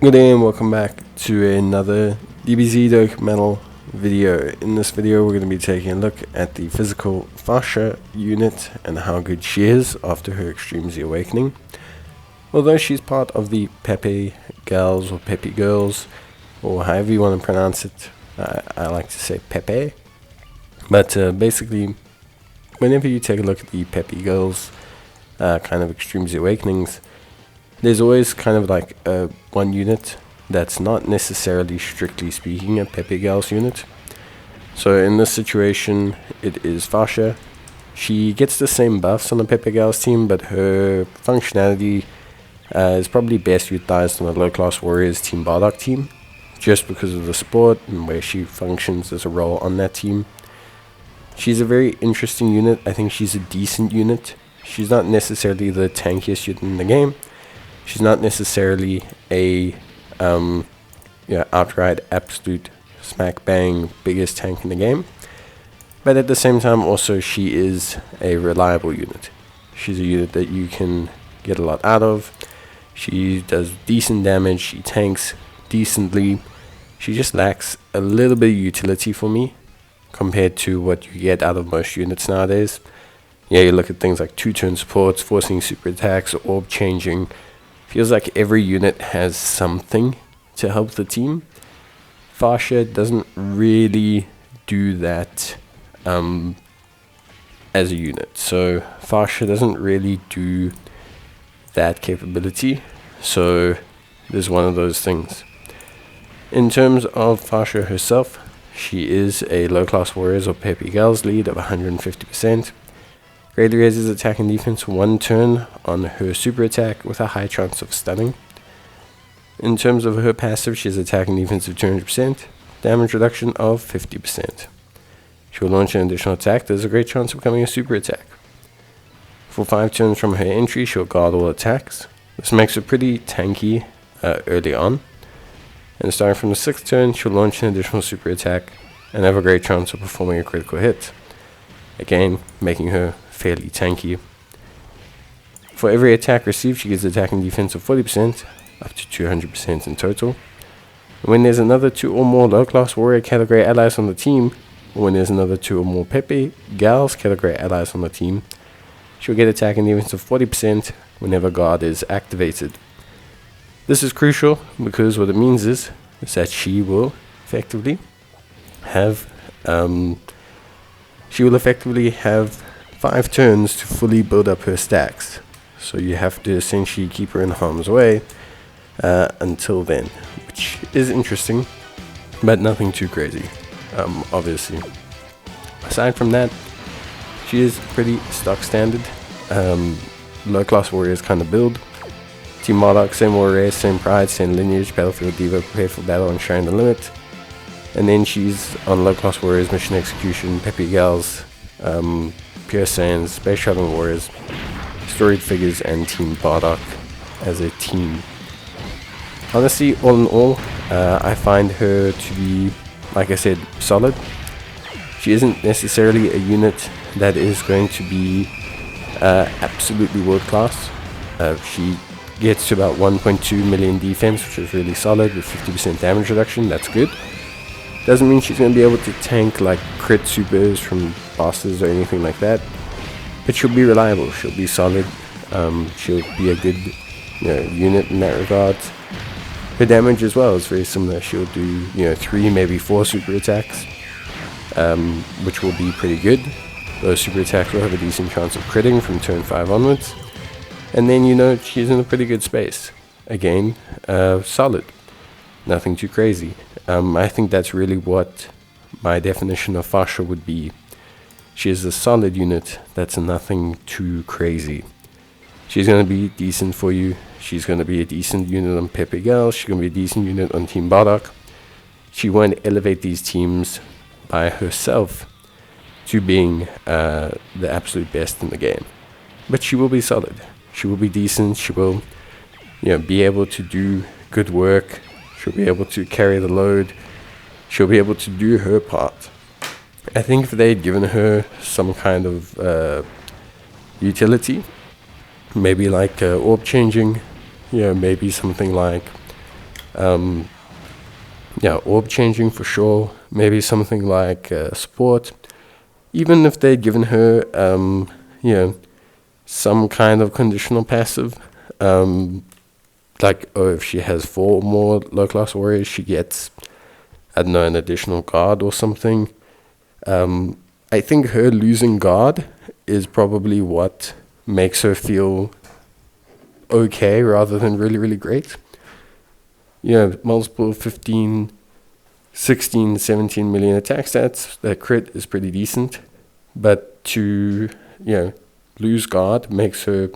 Good day and welcome back to another DBZ Dokkan Battle video. In this video we're going to be taking a look at the physical Fasha unit and how good she is after her Extreme Z Awakening. Although she's part of the Pepe Gals or Pepe Girls, or however you want to pronounce it, I like to say Pepe. But basically, whenever you take a look at the Pepe Girls kind of Extreme Z Awakenings, there's always kind of like one unit that's not necessarily, strictly speaking, a Pepe Gals unit. So in this situation, it is Fasha. She gets the same buffs on the Pepe Gals team, but her functionality is probably best utilized on the low-class Warriors Team Bardock team, just because of the support and where she functions as a role on that team. She's a very interesting unit. I think she's a decent unit. She's not necessarily the tankiest unit in the game. She's not necessarily a outright absolute smack bang biggest tank in the game, but at the same time also she is a reliable unit. She's a unit that you can get a lot out of. She does decent damage, she tanks decently. She just lacks a little bit of utility for me compared to what you get out of most units nowadays. Yeah, you look at things like 2-turn supports, forcing super attacks, orb changing. Feels like every unit has something to help the team. Fasha doesn't really do that as a unit. So Fasha doesn't really do that capability. So there's one of those things. In terms of Fasha herself, she is a low-class Warriors or Pepe Gals lead of 150%. Greatly raises attack and defense 1 turn on her super attack with a high chance of stunning. In terms of her passive, she has attack and defense of 200%, damage reduction of 50%. She will launch an additional attack that has a great chance of becoming a super attack. For 5 turns from her entry, she'll guard all attacks. This makes her pretty tanky early on. And starting from the 6th turn, she'll launch an additional super attack and have a great chance of performing a critical hit. Again, making her fairly tanky. For every attack received, she gets attack and defense of 40%, up to 200% in total. And when there's another 2 or more low-class Warrior category allies on the team, or when there's another 2 or more Pepe Gals category allies on the team, she'll get attack and defense of 40% whenever guard is activated. This is crucial because what it means is that she will effectively have 5 turns to fully build up her stacks. So you have to essentially keep her in harm's way until then, which is interesting, but nothing too crazy, obviously. Aside from that, she is pretty stock standard, low-class Warriors kind of build. Team Bardock, same Warrior, same Pride, same Lineage, Battlefield Diva, Prepared for Battle, and Shine the Limit. And then she's on low-class Warriors, Mission Execution, Pepe Gals, Pure Saiyans, Space Shuttle Warriors, Storied Figures, and Team Bardock as a team. Honestly, all in all, I find her to be, like I said, solid. She isn't necessarily a unit that is going to be absolutely world-class. She gets to about 1.2 million defense, which is really solid, with 50% damage reduction. That's good. Doesn't mean she's going to be able to tank like crit supers from bosses or anything like that, but she'll be reliable, she'll be solid, she'll be a good unit in that regard. Her damage as well is very similar. She'll do 3, maybe 4 super attacks, which will be pretty good. Those super attacks will have a decent chance of critting from turn 5 onwards, and then she's in a pretty good space. Again, solid, nothing too crazy. I think that's really what my definition of Fasha would be. She is a solid unit that's nothing too crazy. She's going to be decent for you. She's going to be a decent unit on Pepe Gals. She's going to be a decent unit on Team Bardock. She won't elevate these teams by herself to being the absolute best in the game. But she will be solid. She will be decent. She will be able to do good work. She'll be able to carry the load. She'll be able to do her part. I think if they'd given her some kind of utility, maybe like orb changing, maybe something like Yeah, orb changing for sure. Maybe something like support. Even if they'd given her, some kind of conditional passive, like, oh, if she has 4 more low-class warriors, she gets, I don't know, an additional guard or something. I think her losing guard is probably what makes her feel okay rather than really, really great. Multiple 15, 16, 17 million attack stats. That crit is pretty decent. But to, lose guard makes her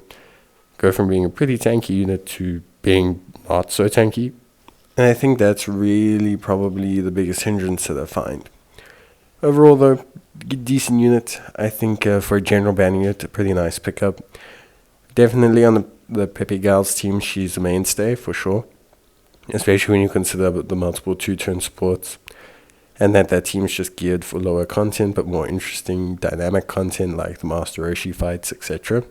go from being a pretty tanky unit to being not so tanky. And I think that's really probably the biggest hindrance that I find. Overall, though, decent unit. I think for a general ban unit, a pretty nice pickup. Definitely on the Pepe Gal's team, she's a mainstay for sure. Especially when you consider the multiple 2-turn supports. And that team's just geared for lower content, but more interesting dynamic content like the Master Roshi fights, etc.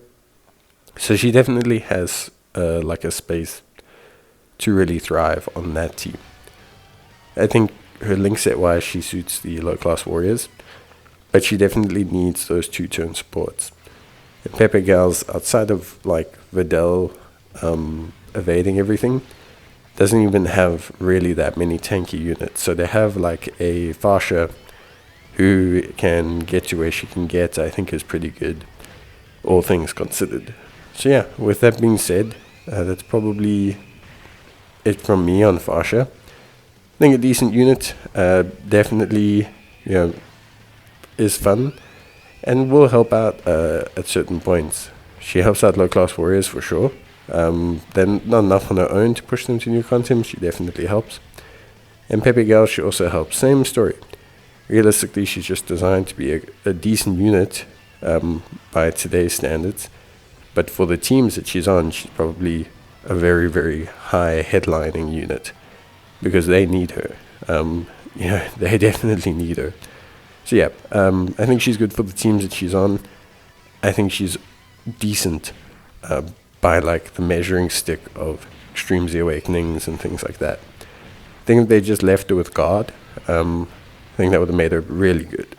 So she definitely has a space to really thrive on that team. I think her link set-wise, she suits the low-class warriors, but she definitely needs those 2-turn supports. And Pepe Gal's, outside of Videl evading everything, doesn't even have really that many tanky units. So they have a Fasha who can get to where she can get, I think is pretty good, all things considered. So yeah, with that being said, that's probably it from me on Fasha. I think a decent unit, definitely, is fun and will help out at certain points. She helps out low-class warriors for sure. Then not enough on her own to push them to new content. She definitely helps. And Pepe Gal, she also helps. Same story. Realistically, she's just designed to be a decent unit by today's standards. But for the teams that she's on, she's probably a very, very high headlining unit because they need her. They definitely need her. So yeah, I think she's good for the teams that she's on. I think she's decent by the measuring stick of Extreme Z Awakenings and things like that. I think if they just left her with guard, I think that would have made her really good.